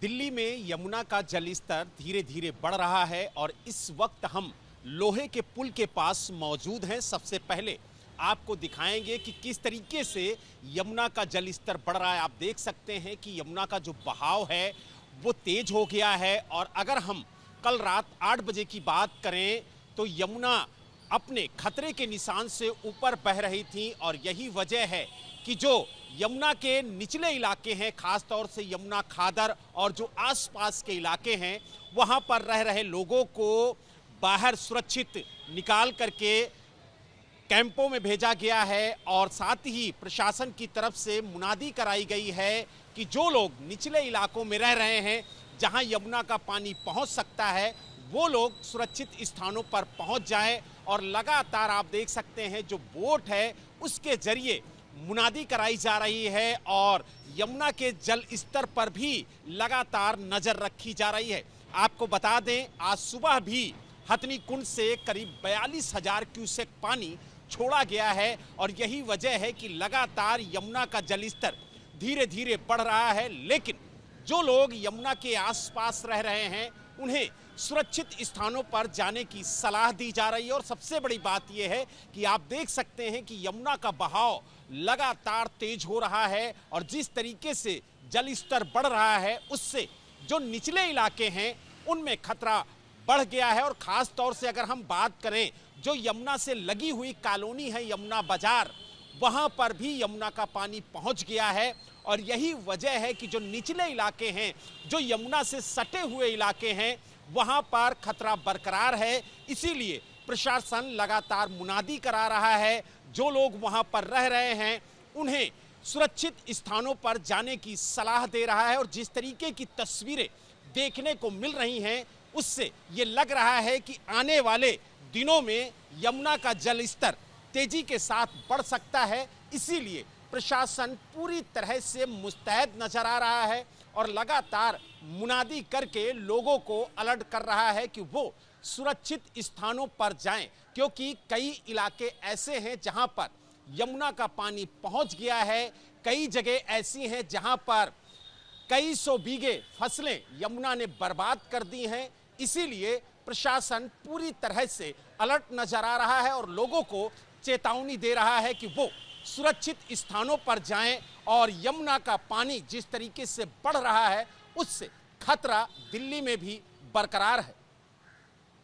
दिल्ली में यमुना का जलस्तर धीरे धीरे बढ़ रहा है और इस वक्त हम लोहे के पुल के पास मौजूद हैं। सबसे पहले आपको दिखाएंगे कि किस तरीके से यमुना का जलस्तर बढ़ रहा है। आप देख सकते हैं कि यमुना का जो बहाव है वो तेज हो गया है और अगर हम कल रात 8 बजे की बात करें तो यमुना अपने खतरे के निशान से ऊपर बह रही थी और यही वजह है कि जो यमुना के निचले इलाके हैं, खास तौर से यमुना खादर और जो आसपास के इलाके हैं, वहां पर रह रहे लोगों को बाहर सुरक्षित निकाल करके कैंपों में भेजा गया है और साथ ही प्रशासन की तरफ से मुनादी कराई गई है कि जो लोग निचले इलाकों में रह रहे हैं, जहां यमुना का पानी पहुंच सकता है, वो लोग सुरक्षित स्थानों पर पहुंच जाएं। और लगातार आप देख सकते हैं जो बोट है उसके जरिए मुनादी कराई जा रही है और यमुना के जल स्तर पर भी लगातार नजर रखी जा रही है। आपको बता दें, आज सुबह भी हथनी कुंड से करीब 42,000 क्यूसेक पानी छोड़ा गया है और यही वजह है कि लगातार यमुना का जलस्तर धीरे धीरे बढ़ रहा है। लेकिन जो लोग यमुना के आसपास रह रहे हैं उन्हें सुरक्षित स्थानों पर जाने की सलाह दी जा रही है। और सबसे बड़ी बात यह है कि आप देख सकते हैं कि यमुना का बहाव लगातार तेज हो रहा है और जिस तरीके से जल स्तर बढ़ रहा है उससे जो निचले इलाके हैं उनमें खतरा बढ़ गया है। और खास तौर से अगर हम बात करें जो यमुना से लगी हुई कॉलोनी है यमुना बाजार, वहां पर भी यमुना का पानी पहुंच गया है और यही वजह है कि जो निचले इलाके हैं, जो यमुना से सटे हुए इलाके हैं, वहां पर खतरा बरकरार है। इसीलिए प्रशासन लगातार मुनादी करा रहा है, जो लोग वहां पर रह रहे हैं उन्हें सुरक्षित स्थानों पर जाने की सलाह दे रहा है। और जिस तरीके की तस्वीरें देखने को मिल रही हैं उससे ये लग रहा है कि आने वाले दिनों में यमुना का जल स्तर तेजी के साथ बढ़ सकता है। इसीलिए प्रशासन पूरी तरह से मुस्तैद नजर आ रहा है और लगातार मुनादी करके लोगों को अलर्ट कर रहा है कि वो सुरक्षित स्थानों पर जाएं, क्योंकि कई इलाके ऐसे हैं जहां पर यमुना का पानी पहुंच गया है। कई जगह ऐसी हैं जहां पर कई सौ बीघे फसलें यमुना ने बर्बाद कर दी हैं। इसीलिए प्रशासन पूरी तरह से अलर्ट नजर आ रहा है और लोगों को चेतावनी दे रहा है कि वो सुरक्षित स्थानों पर जाएं और यमुना का पानी जिस तरीके से बढ़ रहा है उससे खतरा दिल्ली में भी बरकरार है।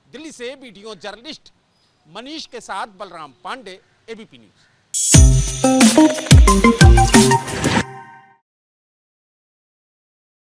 दिल्ली से वीडियो जर्नलिस्ट मनीष के साथ बलराम पांडे, एबीपी न्यूज।